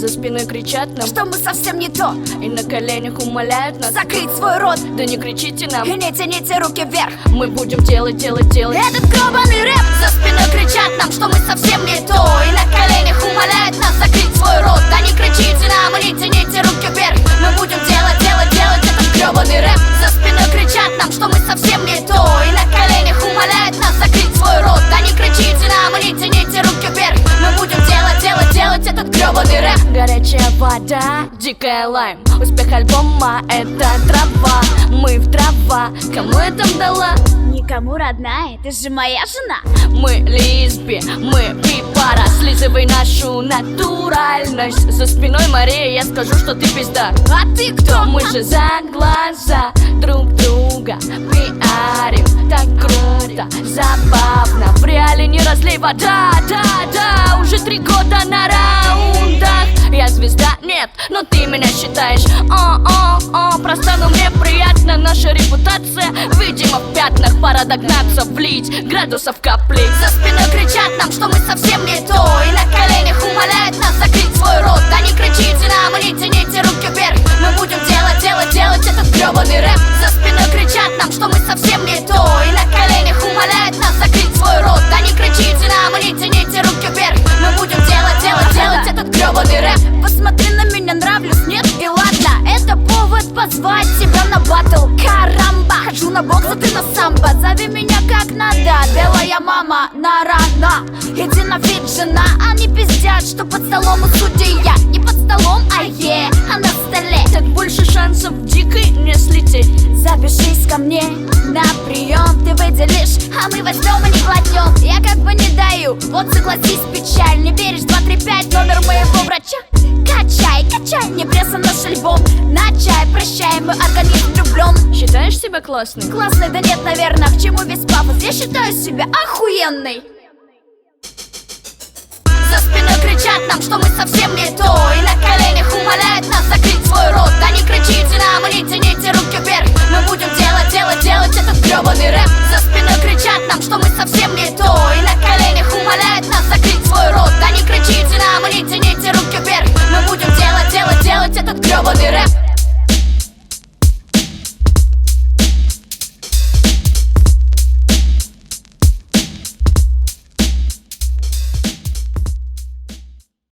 За спиной кричат нам, что мы совсем не то, и на коленях умоляют нас закрыть свой рот. Да не кричите нам, и не тяните руки вверх. мы будем делать, делать, делать. Этот гребаный рэп. За спиной кричат нам, что мы совсем не то, и на коленях умоляют нас закрыть свой рот. Да не кричите нам и не тяните руки вверх. Мы будем делать, делать, делать этот гребаный рэп. За спиной кричат нам, что мы совсем не то, и на коленях умоляют нас закрыть свой рот. Да не кричите нам и не тяните руки вверх. Мы будем делать, делать, делать этот гребаный рэп. Горячая вода, дикая лайм. Успех альбома — это трава. Мы в трава, кому я там дала? Никому, родная, ты же моя жена. Мы лесби, мы пипара. Слизывай нашу натуральность. За спиной Мария, я скажу, что ты пизда. А ты кто? Мы же за глаза друг друга пиарим. Так круто, забавно. В реале не разлей вода, да, уже 3 года на раундах. Я звезда, нет, но ты меня считаешь. Просто, но мне приятно. Наша репутация, видимо, в пятнах. Пора догнаться, влить градусов капли. За спиной кричат нам, что мы совсем не то, и на коленях умоляют нас закрыть свой рот. Да не кричите нам и не тяните руки вверх. Мы будем делать, делать, делать этот гребаный рэп. За спиной кричат нам, что мы совсем не то, и на коленях умоляют нас закрыть свой рот. Да не кричите нам и не тяните руки вверх. Мы будем делать, делать, делать этот гребаный рэп. Посмотри на меня, нравлюсь, нет? И ладно, это повод позвать тебя на баттл. Карамба, хожу на бокс, а ты на самбо. Зови меня как надо, белая мама на рано. Иди на фит, жена, они пиздят, что под столом у судья. Не под столом, а на столе. Так больше шансов дикой не слететь. Запишись ко мне на прием, ты выделишь, а мы возьмем и не глотнем. Я как бы не даю, вот согласись, печаль. Не веришь, 2, 3, 5, номер моего врача. Качай, качай, не пресса наш альбом. На чай, прощай, мой организм влюблен. Считаешь себя классной? Классный, да нет, наверное, к чему весь пафос? Я считаю себя охуенной. За спиной кричат нам, что мы совсем не то, и на коленях умоляют